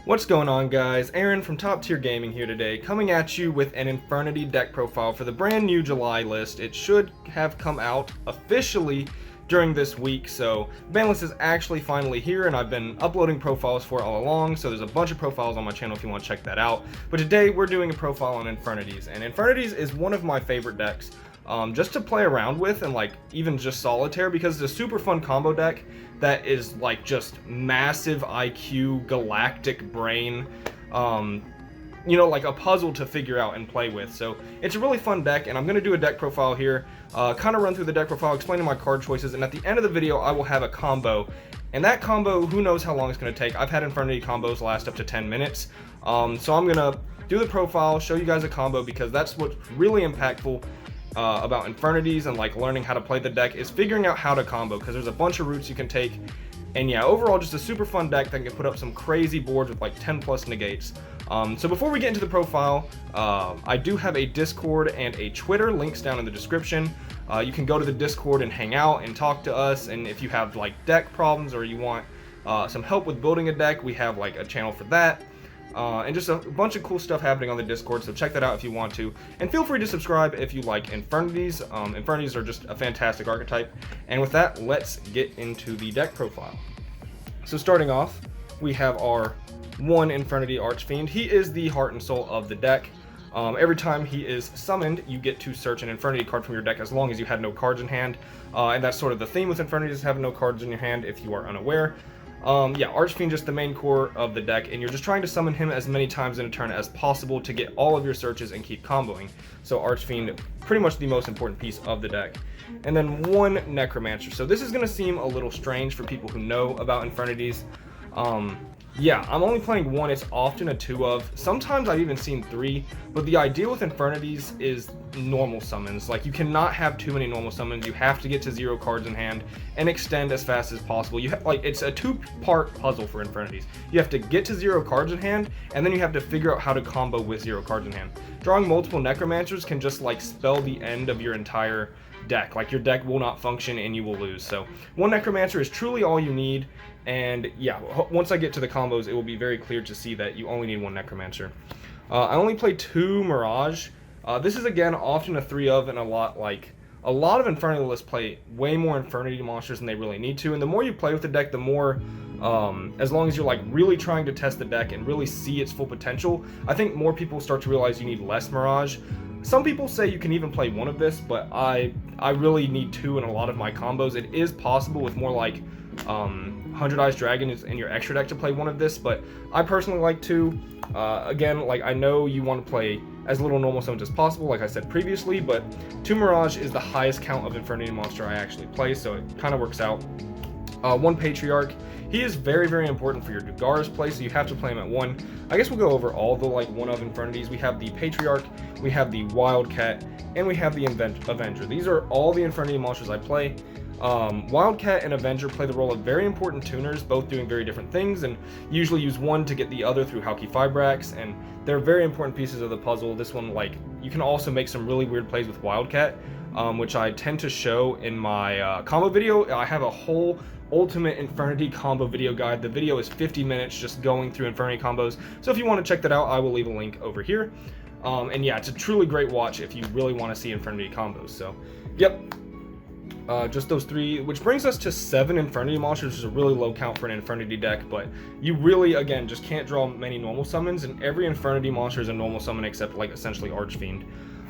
What's going on, guys? Aaron from Top Tier Gaming here today, coming at you with an Infernity deck profile for the brand new July list. It should have come out officially during this week, so banlist is actually finally here, and I've been uploading profiles for it all along, so there's a bunch of profiles on my channel if you want to check that out. But today we're doing a profile on Infernities, and Infernities is one of my favorite decks just to play around with, and like even just solitaire, because it's a super fun combo deck that is like just massive IQ, galactic brain, you know, like a puzzle to figure out and play with. So it's a really fun deck, and I'm going to do a deck profile here, kind of run through the deck profile, explaining my card choices, and at the end of the video I will have a combo. And that combo, who knows how long it's going to take. I've had Infernity combos last up to 10 minutes. So I'm going to do the profile, show you guys a combo, because that's what's really impactful about Infernities and like learning how to play the deck, is figuring out how to combo, because there's a bunch of routes you can take. And yeah, overall just a super fun deck that can put up some crazy boards with like 10 plus negates. So before we get into the profile, I do have a Discord and a Twitter, links down in the description. You can go to the Discord and hang out and talk to us, and if you have like deck problems or you want some help with building a deck, we have like a channel for that. And just a bunch of cool stuff happening on the Discord, so check that out if you want to. And feel free to subscribe if you like Infernities. Infernities are just a fantastic archetype. And with that, let's get into the deck profile. So starting off, we have our one Infernity Archfiend. He is the heart and soul of the deck. Every time he is summoned, you get to search an Infernity card from your deck as long as you had no cards in hand. And that's sort of the theme with Infernities, having no cards in your hand if you are unaware. Yeah, Archfiend just the main core of the deck, and you're just trying to summon him as many times in a turn as possible to get all of your searches and keep comboing. So Archfiend, pretty much the most important piece of the deck. And then one Necromancer. So this is going to seem a little strange for people who know about Infernities. Yeah, I'm only playing one. It's often a 2 of. Sometimes I've even seen 3. But the idea with Infernities is normal summons. Like, you cannot have too many normal summons. You have to get to 0 cards in hand and extend as fast as possible. Like, it's a 2-part puzzle for Infernities. You have to get to 0 cards in hand, and then you have to figure out how to combo with 0 cards in hand. Drawing multiple Necromancers can just like spell the end of your entire deck. Like, your deck will not function and you will lose. So one Necromancer is truly all you need. And yeah, once I get to the combos, it will be very clear to see that you only need one Necromancer. I only play 2 Mirage. This is again often a 3 of, and a lot of Infernity lists play way more Infernity monsters than they really need to. And the more you play with the deck, the more, as long as you're like really trying to test the deck and really see its full potential, I think more people start to realize you need less Mirage. Some people say you can even play 1 of this, but I really need 2 in a lot of my combos. It is possible with more like 100 Eyes Dragon is in your extra deck to play 1 of this, but I personally like 2. Again, like, I know you want to play as little normal summons as possible, like I said previously, but 2 Mirage is the highest count of Infernity monster I actually play, so it kind of works out. 1 Patriarch. He is very, very important for your Dugaris play, so you have to play him at 1. I guess we'll go over all the like 1 of Infernities. We have the Patriarch, we have the Wildcat, and we have the Avenger. These are all the Infernity monsters I play. Wildcat and Avenger play the role of very important tuners, both doing very different things, and usually use one to get the other through Hauki Fibrax, and they're very important pieces of the puzzle. This one, like, you can also make some really weird plays with Wildcat, which I tend to show in my combo video. I have a whole Ultimate Infernity combo video guide. The video is 50 minutes just going through Infernity combos, so if you want to check that out, I will leave a link over here. And yeah, it's a truly great watch if you really want to see Infernity combos. So, yep. Just those 3, which brings us to 7 Infernity monsters, which is a really low count for an Infernity deck, but you really, again, just can't draw many normal summons, and every Infernity monster is a normal summon except, like, essentially Archfiend.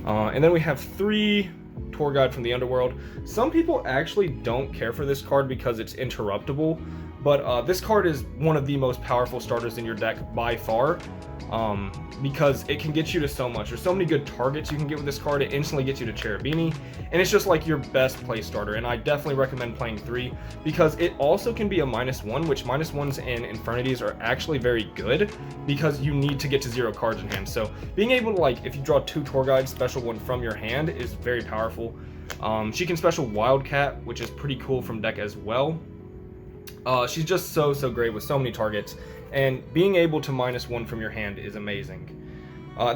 And then we have 3 Tour Guide from the Underworld. Some people actually don't care for this card because it's interruptible, but this card is one of the most powerful starters in your deck by far. Because it can get you to so much. There's so many good targets you can get with this card. It instantly gets you to Cherubini, and it's just like your best play starter, and I definitely recommend playing 3, because it also can be a -1, which -1s in Infernities are actually very good, because you need to get to 0 cards in hand. So being able to, like, if you draw 2 Tour Guides, special 1 from your hand is very powerful. She can special Wildcat, which is pretty cool from deck as well. She's just so great with so many targets, and being able to -1 from your hand is amazing.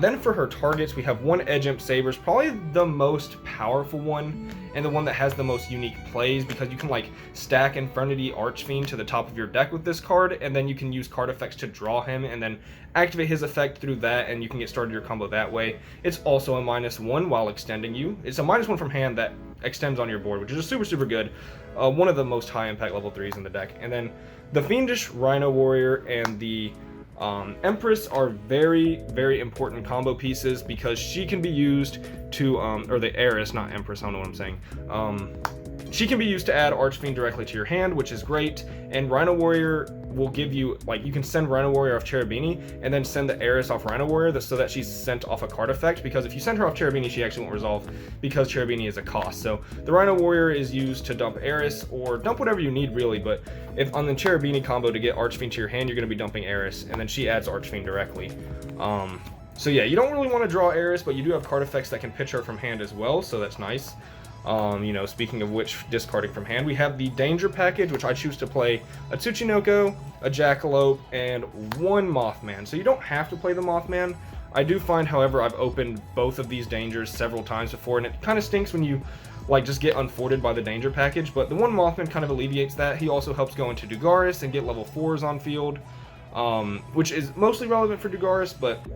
Then for her targets, we have one Edge Imp Sabers, probably the most powerful one, and the one that has the most unique plays, because you can like stack Infernity Archfiend to the top of your deck with this card, and then you can use card effects to draw him, and then activate his effect through that, and you can get started your combo that way. It's also a -1 while extending you. It's a -1 from hand that extends on your board, which is just super good. One of the most high impact level 3s in the deck. And then the Fiendish Rhino Warrior and the Empress are very important combo pieces, because she can be used to, or the Heiress, not Empress, I don't know what I'm saying. She can be used to add Archfiend directly to your hand, which is great, and Rhino Warrior will give you, like, you can send Rhino Warrior off Cherubini, and then send the Heiress off Rhino Warrior, so that she's sent off a card effect, because if you send her off Cherubini, she actually won't resolve, because Cherubini is a cost. So the Rhino Warrior is used to dump Heiress, or dump whatever you need, really, but if on the Cherubini combo to get Archfiend to your hand, you're going to be dumping Heiress, and then she adds Archfiend directly. So yeah, you don't really want to draw Heiress, but you do have card effects that can pitch her from hand as well, so that's nice. You know, speaking of which, discarding from hand, we have the Danger package, which I choose to play a Tsuchinoko, a Jackalope, and one Mothman. So you don't have to play the Mothman. I do find, however, I've opened both of these Dangers several times before, and it kind of stinks when you like just get unforted by the Danger package, but the one Mothman kind of alleviates that. He also helps go into Dugaris and get level 4s on field, which is mostly relevant for Dugaris, but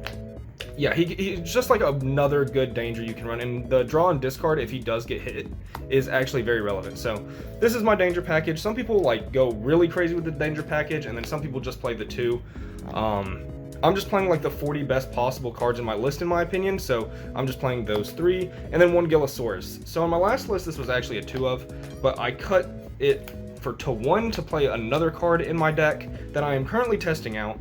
yeah, he's just like another good Danger you can run, and the draw and discard, if he does get hit, is actually very relevant. So this is my Danger package. Some people like go really crazy with the Danger package, and then some people just play the 2. I'm just playing like the 40 best possible cards in my list, in my opinion, so I'm just playing those 3, and then one Gillosaurus. So on my last list, this was actually a 2 of, but I cut it to 1 to play another card in my deck that I am currently testing out.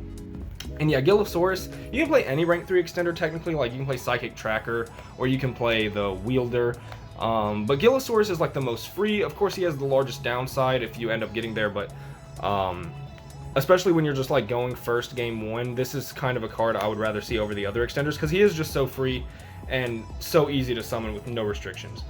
And yeah, Gillosaurus, you can play any rank 3 extender technically, like you can play Psychic Tracker, or you can play the Wielder, but Gillosaurus is like the most free. Of course, he has the largest downside if you end up getting there, but especially when you're just like going first game 1, this is kind of a card I would rather see over the other extenders, because he is just so free and so easy to summon with no restrictions.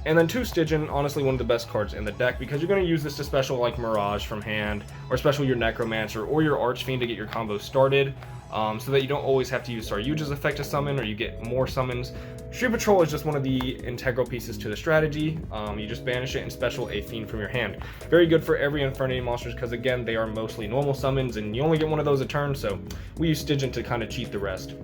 And then 2 Stygian, honestly one of the best cards in the deck, because you're going to use this to special like Mirage from hand, or special your Necromancer or your Archfiend to get your combo started, so that you don't always have to use Saryuja's effect to summon, or you get more summons. Street Patrol is just one of the integral pieces to the strategy. You just banish it and special a Fiend from your hand. Very good for every Infernity monsters, because again, they are mostly normal summons, and you only get one of those a turn, so we use Stygian to kind of cheat the rest.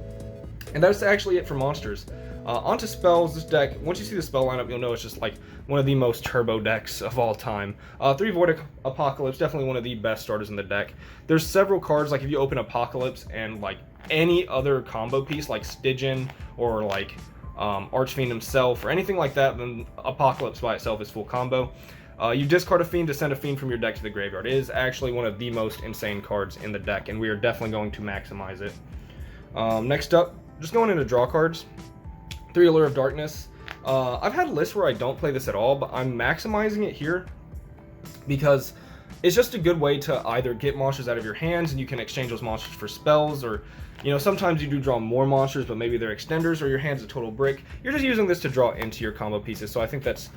And that's actually it for monsters. Onto spells. This deck, once you see the spell lineup, you'll know it's just like one of the most turbo decks of all time. 3 Void Apocalypse, definitely one of the best starters in the deck. There's several cards, like if you open Apocalypse and like any other combo piece like Stygian or like Archfiend himself or anything like that, then Apocalypse by itself is full combo. You discard a Fiend to send a Fiend from your deck to the graveyard. It is actually one of the most insane cards in the deck, and we are definitely going to maximize it. Next up, just going into draw cards. 3 Allure of Darkness. I've had lists where I don't play this at all, but I'm maximizing it here because it's just a good way to either get monsters out of your hands and you can exchange those monsters for spells, or you know, sometimes you do draw more monsters but maybe they're extenders, or your hand's a total brick. You're just using this to draw into your combo pieces, so I think that's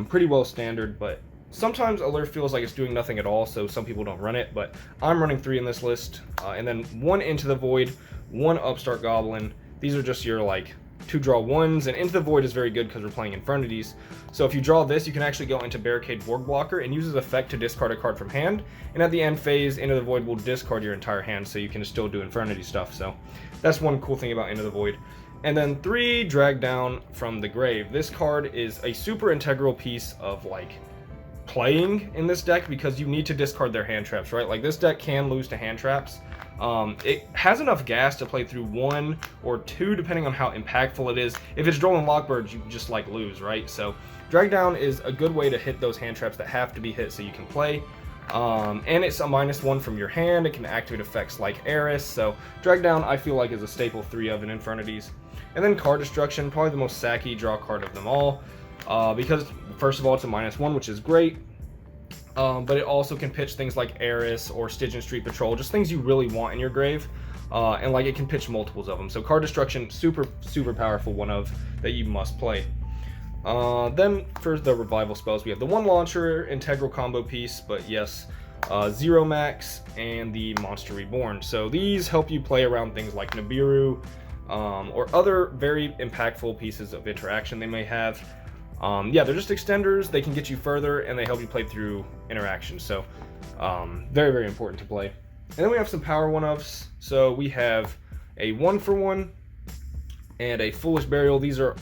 pretty well standard. But sometimes Allure feels like it's doing nothing at all, so some people don't run it, but I'm running 3 in this list, and then 1 Into the Void, 1 Upstart Goblin. These are just your like 2 draw 1s, and Into the Void is very good because we're playing Infernities. So if you draw this, you can actually go into Barricade Borg Blocker and use his effect to discard a card from hand, and at the end phase, Into the Void will discard your entire hand, so you can still do Infernity stuff. So that's one cool thing about Into the Void. And then 3 Drag Down from the Grave. This card is a super integral piece of like playing in this deck, because you need to discard their hand traps, right? Like this deck can lose to hand traps. It has enough gas to play through 1 or 2 depending on how impactful it is. If it's Droll and Lockbirds, you just like lose, right? So Drag Down is a good way to hit those hand traps that have to be hit so you can play. And it's a -1 from your hand. It can activate effects like Heiress. So Drag Down, I feel like, is a staple 3 of in Infernities. And then Card Destruction, probably the most sacky draw card of them all, because first of all, it's a -1, which is great. But it also can pitch things like Heiress or Stygian Street Patrol, just things you really want in your grave, and like it can pitch multiples of them. So Card Destruction, super powerful one of that you must play. Then for the revival spells, we have the 1 Launcher, integral combo piece, but yes, Zero Max, and the Monster Reborn. So these help you play around things like Nibiru, or other very impactful pieces of interaction they may have. Yeah, they're just extenders. They can get you further, and they help you play through interactions. So very, very important to play. And then we have some power one-ofs. So we have a 1-for-1 and a Foolish Burial. These are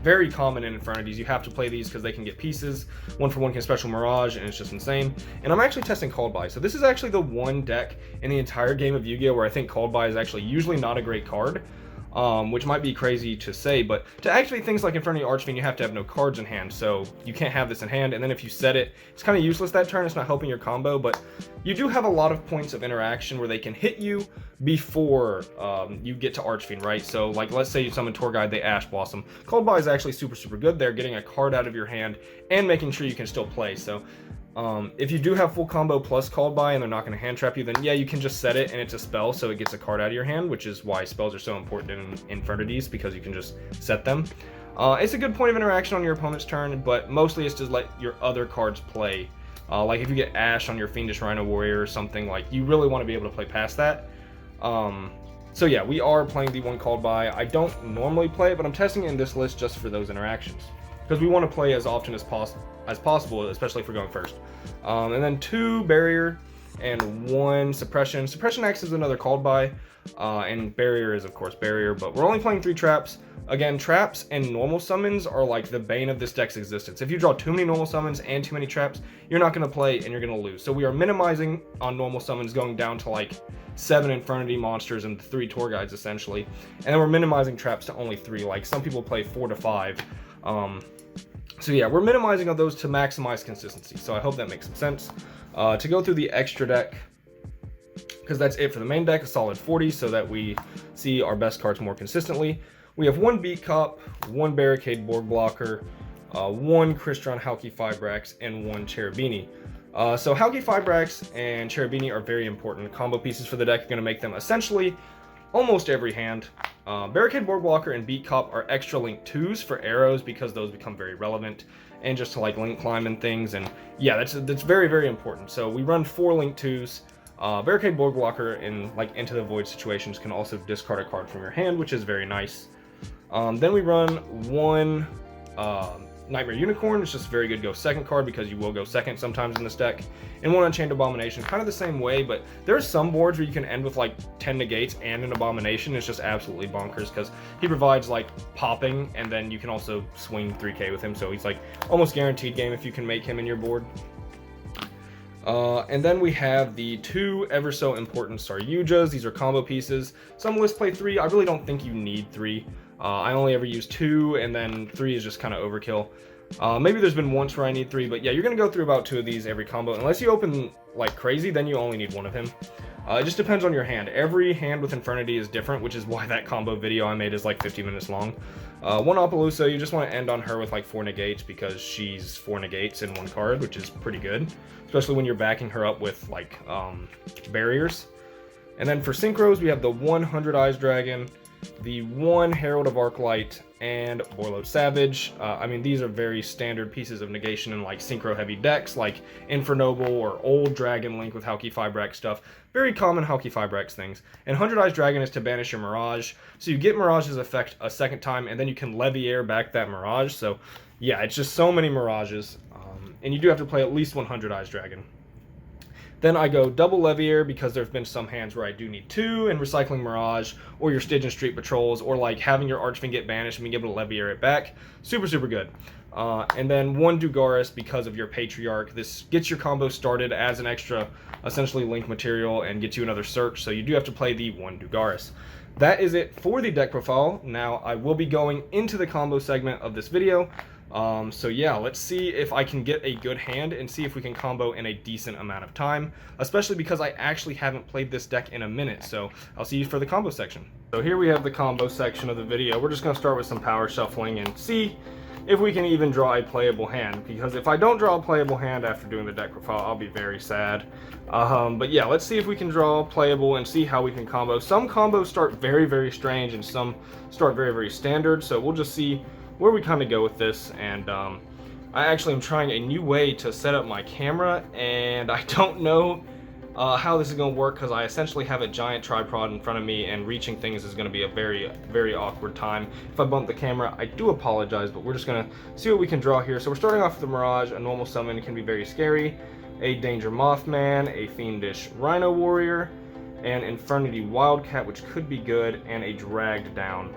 very common in Infernities. You have to play these because they can get pieces. 1-for-1 can special Mirage, and it's just insane. And I'm actually testing Called By. So this is actually the one deck in the entire game of Yu-Gi-Oh! Where I think Called By is actually usually not a great card. Which might be crazy to say, but to activate things like Infernity Archfiend, you have to have no cards in hand, so you can't have this in hand, and then if you set it, it's kind of useless that turn. It's not helping your combo, but you do have a lot of points of interaction where they can hit you before you get to Archfiend, right? So, like, let's say you summon Tour Guide, they Ash Blossom. Called By is actually super, super good there, getting a card out of your hand and making sure you can still play, so if you do have full combo plus Called By and they're not going to hand trap you, then yeah, you can just set it and it's a spell, so it gets a card out of your hand, which is why spells are so important in Infernities, because you can just set them. It's a good point of interaction on your opponent's turn, but mostly it's just let your other cards play. Like if you get Ash on your Fiendish Rhino Warrior or something, like you really want to be able to play past that. So yeah, we are playing the one Called By. I don't normally play it, but I'm testing it in this list just for those interactions, because we want to play as often as possible, especially if we're going first. And then 2 Barrier and 1 Suppression. Suppression X is another Called By, and Barrier is of course Barrier, but we're only playing 3 traps. Again, traps and normal summons are like the bane of this deck's existence. If you draw too many normal summons and too many traps, you're not going to play and you're going to lose. So we are minimizing on normal summons, going down to like 7 Infernity monsters and 3 Tour Guides essentially. And then we're minimizing traps to only 3, like some people play 4 to 5. So yeah, we're minimizing on those to maximize consistency. So I hope that makes some sense. To go through the extra deck, because that's it for the main deck, a solid 40, so that we see our best cards more consistently. We have 1 Beat Cop, 1 Barricade Board Blocker, 1 Crystron Halki Fibrax, and 1 Cherubini. So Halki Fibrax and Cherubini are very important combo pieces for the deck. You're going to make them essentially almost every hand. Barricade Board Blocker and Beat Cop are extra link 2s for arrows, because those become very relevant, and just to like link climb and things. And yeah, that's very, very important. So we run 4 link 2s. Barricade Board Blocker in like Into the Void situations can also discard a card from your hand, which is very nice. Then we run 1 Nightmare Unicorn. It's just very good go second card, because you will go second sometimes in this deck. And 1 Unchained Abomination, kind of the same way, but there are some boards where you can end with like 10 negates and an Abomination. It's just absolutely bonkers, because he provides like popping, and then you can also swing 3k with him, so he's like almost guaranteed game if you can make him in your board. And then we have the 2 ever so important Saryujas. These are combo pieces. Some lists play 3. I really don't think you need 3. I only ever use 2, and then 3 is just kind of overkill. Maybe there's been once where I need 3, but yeah, you're going to go through about 2 of these every combo. Unless you open like crazy, then you only need 1 of him. It just depends on your hand. Every hand with Infernity is different, which is why that combo video I made is like 50 minutes long. 1 Apollousa, you just want to end on her with like 4 negates, because she's 4 negates in 1 card, which is pretty good, especially when you're backing her up with like barriers. And then for synchros, we have the 100 Eyes Dragon, the 1 Herald of Arclight, and Borlode Savage. I mean, these are very standard pieces of negation in like synchro heavy decks like Infernoble or old Dragon Link with Halki Fibrax stuff. Very common Halki Fibrax things. And 100 Eyes Dragon is to banish your Mirage, so you get Mirage's effect a second time, and then you can Leviair back that Mirage. So yeah, it's just so many Mirages, and you do have to play at least 100 Eyes Dragon. Then I go double Leviair, because there's been some hands where I do need 2, and recycling Mirage, or your Stygian Street Patrols, or like having your Archfiend get banished and being able to Leviair it back. Super, super good. And then 1 Dugaris because of your Patriarch. This gets your combo started as an extra, essentially link material, and gets you another search, so you do have to play the 1 Dugaris. That is it for the deck profile. Now I will be going into the combo segment of this video. So yeah, let's see if I can get a good hand and see if we can combo in a decent amount of time, especially because I actually haven't played this deck in a minute. So I'll see you for the combo section. So here we have the combo section of the video. We're just going to start with some power shuffling and see if we can even draw a playable hand, because if I don't draw a playable hand after doing the deck profile, I'll be very sad. But yeah, let's see if we can draw playable and see how we can combo. Some combos start very, very strange, and some start very, very standard, so we'll just see where we kind of go with this. And I actually am trying a new way to set up my camera, and I don't know how this is going to work, because I essentially have a giant tripod in front of me, and reaching things is going to be a very, very awkward time. If I bump the camera, I do apologize, but we're just going to see what we can draw here. So we're starting off with the Mirage. A normal summon can be very scary. A Danger Mothman, a Fiendish Rhino Warrior, an Infernity Wildcat, which could be good, and a Dragged Down.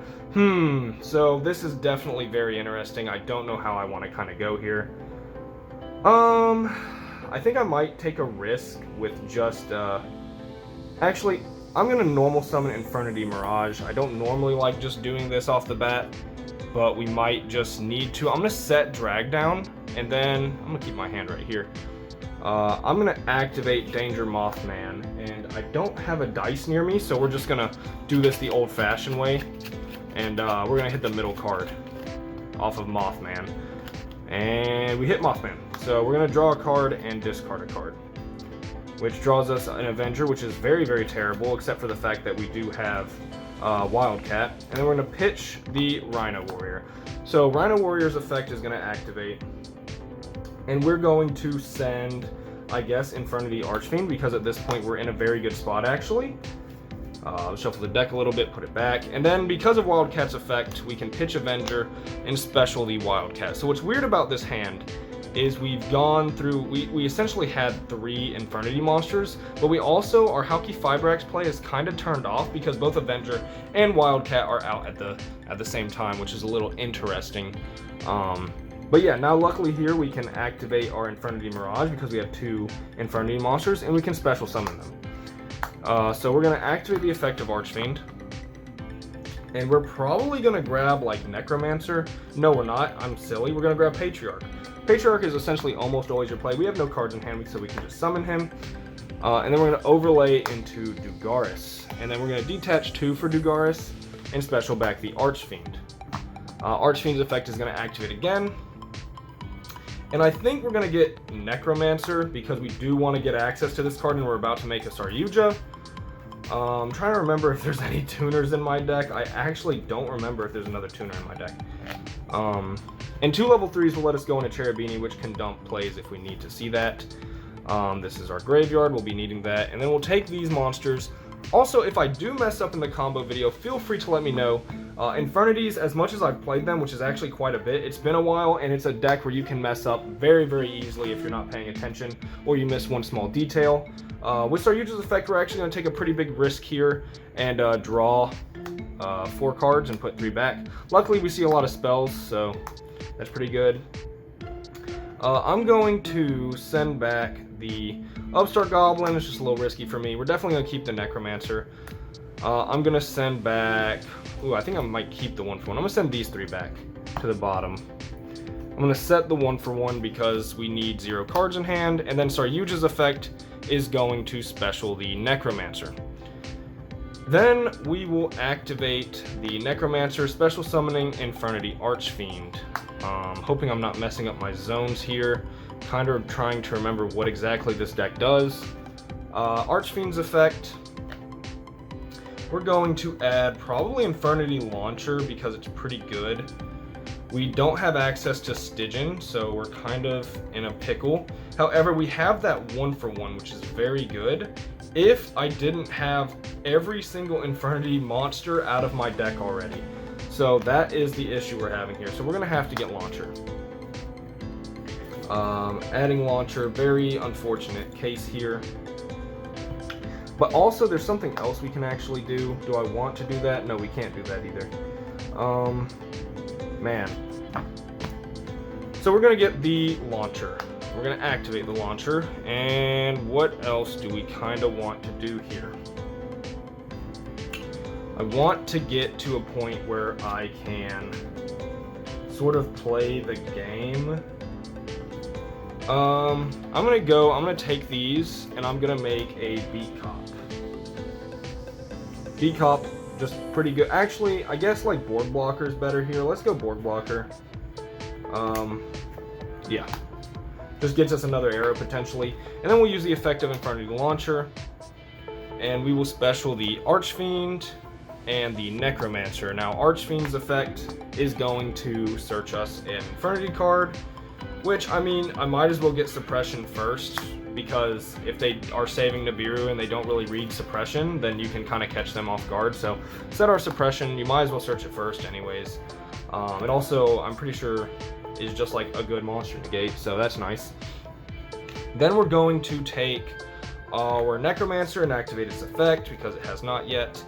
So this is definitely very interesting. I don't know how I want to kind of go here. I think I might take a risk with just, actually, I'm going to normal summon Infernity Mirage. I don't normally like just doing this off the bat, but we might just need to. I'm going to set Drag Down, and then I'm going to keep my hand right here. I'm going to activate Danger Mothman, and I don't have a dice near me, so we're just going to do this the old-fashioned way, and we're going to hit the middle card off of Mothman. And we hit Mothman. So we're going to draw a card and discard a card, which draws us an Avenger, which is very, very terrible, except for the fact that we do have Wildcat. And then we're going to pitch the Rhino Warrior. So Rhino Warrior's effect is going to activate, and we're going to send, I guess, Infernity Archfiend, because at this point we're in a very good spot, actually. Shuffle the deck a little bit, put it back, and then because of Wildcat's effect, we can pitch Avenger and special the Wildcat. So what's weird about this hand is we've gone through, we essentially had 3 Infernity monsters, but we also, our Hauki Fibrax play is kind of turned off because both Avenger and Wildcat are out at the same time, which is a little interesting. But yeah, now luckily here we can activate our Infernity Mirage because we have 2 Infernity monsters, and we can special summon them. So we're going to activate the effect of Archfiend, and we're probably going to grab like Necromancer. No, we're not. I'm silly. We're going to grab Patriarch. Patriarch is essentially almost always your play. We have no cards in hand, so we can just summon him. And then we're going to overlay into Dugaris. And then we're going to detach 2 for Dugaris and special back the Archfiend. Archfiend's effect is going to activate again. And I think we're going to get Necromancer because we do want to get access to this card, and we're about to make a Saryuja. I'm trying to remember if there's any tuners in my deck. I actually don't remember if there's another tuner in my deck. And 2 level 3s will let us go into Cherubini, which can dump plays if we need to see that. This is our graveyard. We'll be needing that. And then we'll take these monsters. Also, if I do mess up in the combo video, feel free to let me know. Infernities, as much as I've played them, which is actually quite a bit, it's been a while, and it's a deck where you can mess up very, very easily if you're not paying attention or you miss one small detail. With Saryuja's effect, we're actually going to take a pretty big risk here and draw 4 cards and put 3 back. Luckily, we see a lot of spells, so that's pretty good. I'm going to send back the Upstart Goblin. It's just a little risky for me. We're definitely going to keep the Necromancer. I'm going to send back... Ooh, I think I might keep the 1-for-1. I'm going to send these 3 back to the bottom. I'm going to set the 1-for-1 because we need 0 cards in hand. And then Saryuja's effect is going to special the Necromancer. Then we will activate the Necromancer, special summoning Infernity Archfiend. Hoping I'm not messing up my zones here. Kind of trying to remember what exactly this deck does. Archfiend's effect. We're going to add probably Infernity Launcher because it's pretty good. We don't have access to Stygian, so we're kind of in a pickle. However, we have that 1-for-1, which is very good. If I didn't have every single Infernity monster out of my deck already. So that is the issue we're having here. So we're going to have to get Launcher. Adding Launcher, very unfortunate case here. But also there's something else we can actually do. Do I want to do that? No, we can't do that either. Man. So we're going to get the Launcher. We're going to activate the Launcher. And what else do we kind of want to do here? I want to get to a point where I can sort of play the game. I'm gonna take these and I'm gonna make a Beat Cop. Beat Cop, just pretty good. Actually, I guess like Board Blocker is better here. Let's go Board Blocker. Yeah. Just gets us another arrow potentially. And then we'll use the effect of Infernity Launcher. And we will special the Archfiend and the Necromancer. Now, Archfiend's effect is going to search us an Infernity card, which, I mean, I might as well get Suppression first, because if they are saving Nibiru and they don't really read suppression, then you can kind of catch them off guard. So set our suppression. You might as well search it first anyways. And also, I'm pretty sure is just like a good monster negate, so that's nice. Then we're going to take our Necromancer and activate its effect because it has not yet.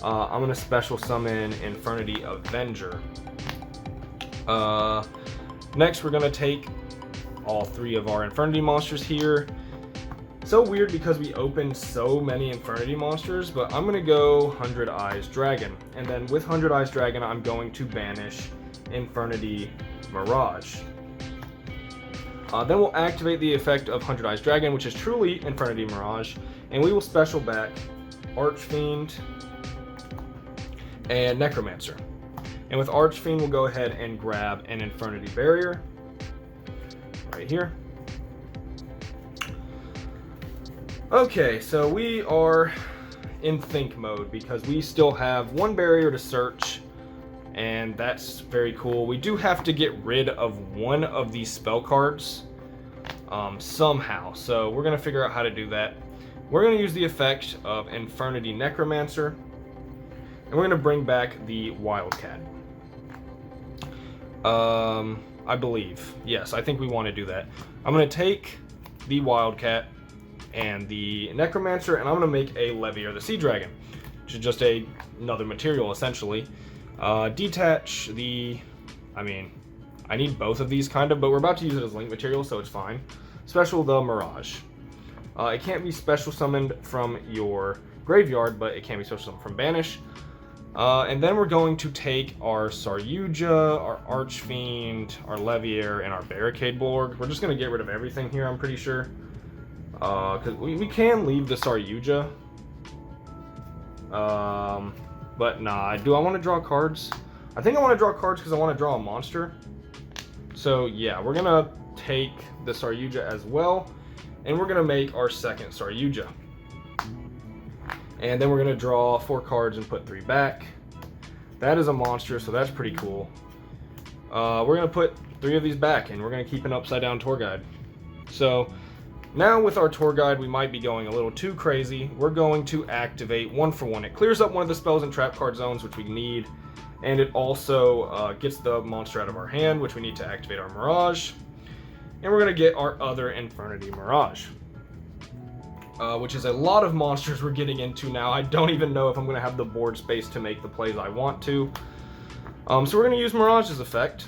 I'm going to special summon Infernity Avenger. Next, we're going to take all 3 of our Infernity monsters here. So weird because we opened so many Infernity monsters, but I'm going to go 100 Eyes Dragon. And then with 100 Eyes Dragon, I'm going to banish Infernity Mirage. Then we'll activate the effect of 100 Eyes Dragon, which is truly Infernity Mirage, and we will special back Archfiend and Necromancer. And with Archfiend, we'll go ahead and grab an Infernity Barrier right here. Okay, so we are in think mode because we still have 1 barrier to search, and that's very cool. We do have to get rid of 1 of these spell cards somehow, so we're going to figure out how to do that. We're going to use the effect of Infernity Necromancer, and we're going to bring back the Wildcat. I believe. Yes, I think we want to do that. I'm going to take the Wildcat and the Necromancer, and I'm going to make a Levier the Sea Dragon, which is just another material, essentially. Detach the... I need both of these, kind of, but we're about to use it as link material, so it's fine. Special the Mirage. It can't be special summoned from your graveyard, but it can be special summoned from Banish. And then we're going to take our Saryuja, our Archfiend, our Levier, and our Barricade Borg. We're just going to get rid of everything here, I'm pretty sure. Because we can leave the Saryuja. But nah, do I want to draw cards? I think I want to draw cards because I want to draw a monster. So yeah, we're going to take the Saryuja as well. And we're going to make our second Saryuja. And then we're going to draw 4 cards and put 3 back. That is a monster, so that's pretty cool. We're going to put 3 of these back, and we're going to keep an upside down tour guide. So now with our tour guide, we might be going a little too crazy. We're going to activate 1 for 1. It clears up one of the spells and trap card zones, which we need. And it also gets the monster out of our hand, which we need to activate our Mirage. And we're going to get our other Infernity Mirage. Which is a lot of monsters we're getting into now. I don't even know if I'm going to have the board space to make the plays I want to. So we're going to use Mirage's effect.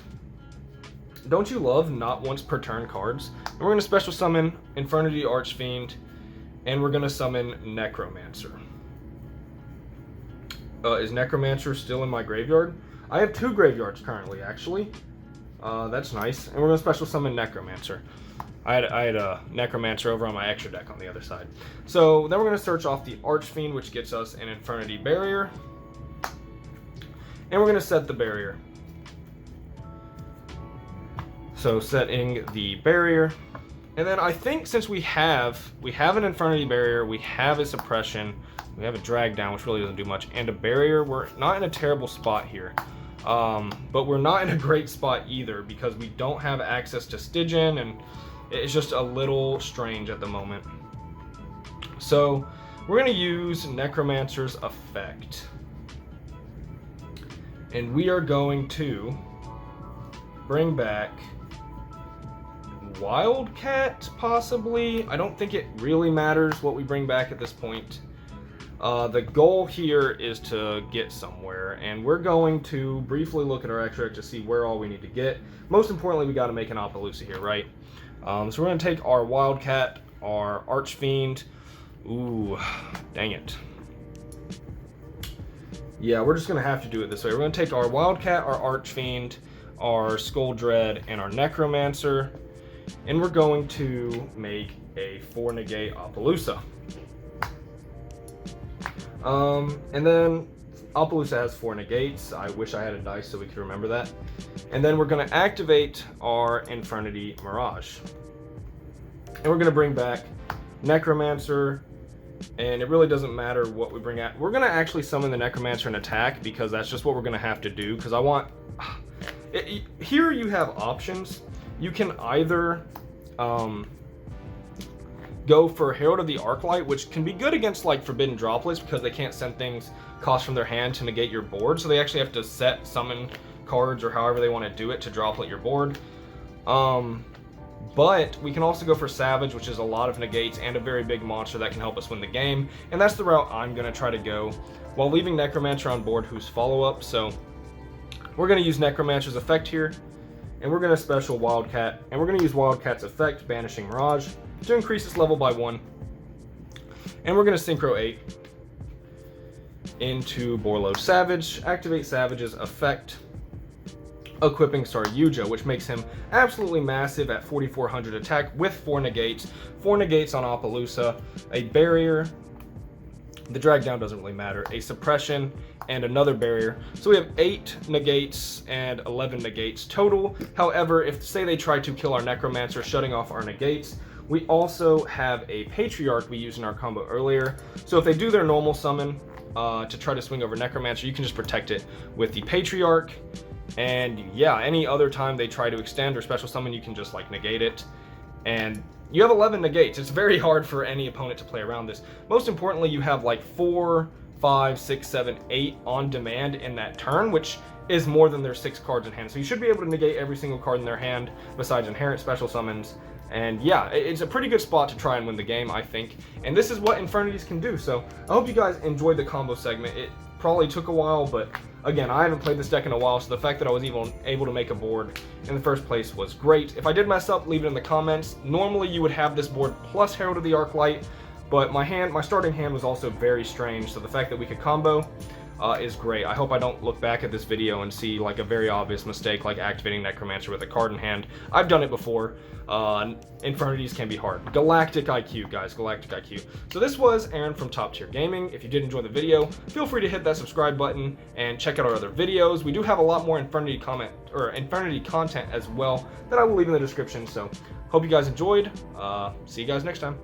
Don't you love not once per turn cards? And we're going to special summon Infernity Archfiend, and we're going to summon Necromancer. Is Necromancer still in my graveyard? I have 2 graveyards currently, actually. That's nice. And we're going to special summon Necromancer. I had a Necromancer over on my extra deck on the other side. So then we're going to search off the Archfiend, which gets us an Infernity Barrier. And we're going to set the barrier. So setting the barrier. And then I think since we have an Infernity Barrier, we have a Suppression, we have a Drag Down, which really doesn't do much, and a Barrier, we're not in a terrible spot here. But we're not in a great spot either because we don't have access to Stygian, and it's just a little strange at the moment. So we're going to use Necromancer's effect. And we are going to bring back Wildcat, possibly. I don't think it really matters what we bring back at this point. The goal here is to get somewhere, and we're going to briefly look at our extra deck to see where all we need to get. Most importantly, we got to make an Appaloosa here, right? So we're going to take our Wildcat, our Archfiend. Ooh, dang it. Yeah, we're just going to have to do it this way. We're going to take our Wildcat, our Archfiend, our Skull Dread, and our Necromancer, and we're going to make a 4-negate Appaloosa. And then Appaloosa has 4 negates. I wish I had a dice so we could remember that. And then we're going to activate our Infernity Mirage. And we're going to bring back Necromancer, and it really doesn't matter what we bring out. We're going to actually summon the Necromancer and attack because that's just what we're going to have to do, because I want... Here you have options. You can either go for Herald of the Arclight, which can be good against like Forbidden Droplets because they can't send things cost from their hand to negate your board, so they actually have to set summon cards or however they want to do it to droplet your board. But we can also go for Savage, which is a lot of negates and a very big monster that can help us win the game, and that's the route I'm going to try to go, while leaving Necromancer on board, who's follow-up. So we're going to use Necromancer's effect here, and we're going to special Wildcat, and we're going to use Wildcat's effect, Banishing Mirage, to increase its level by 1. And we're going to Synchro 8 into Borlo Savage, activate Savage's effect, equipping Saryuja, which makes him absolutely massive at 4,400 attack with 4 negates. 4 negates on Appaloosa, a barrier, the drag down doesn't really matter, a suppression, and another barrier. So we have 8 negates and 11 negates total. However, if say they try to kill our Necromancer, shutting off our negates, we also have a Patriarch we used in our combo earlier. So if they do their normal summon to try to swing over Necromancer, you can just protect it with the Patriarch. And yeah, any other time they try to extend or special summon, you can just like negate it. And you have 11 negates. It's very hard for any opponent to play around this. Most importantly, you have like 4, 5, 6, 7, 8 on demand in that turn, which is more than their 6 cards in hand. So you should be able to negate every single card in their hand besides inherent special summons. And yeah, it's a pretty good spot to try and win the game, I think. And this is what Infernities can do. So I hope you guys enjoyed the combo segment. It probably took a while, but again, I haven't played this deck in a while, so the fact that I was even able to make a board in the first place was great. If I did mess up, leave it in the comments. Normally you would have this board plus Herald of the Arclight, but my starting hand was also very strange, so the fact that we could combo is great. I hope I don't look back at this video and see like a very obvious mistake like activating Necromancer with a card in hand. I've done it before. Infernities can be hard. Galactic IQ, guys, galactic IQ. So this was Aaron from Top Tier Gaming. If you did enjoy the video, feel free to hit that subscribe button and check out our other videos. We do have a lot more Infernity content as well that I will leave in the description. So hope you guys enjoyed. See you guys next time.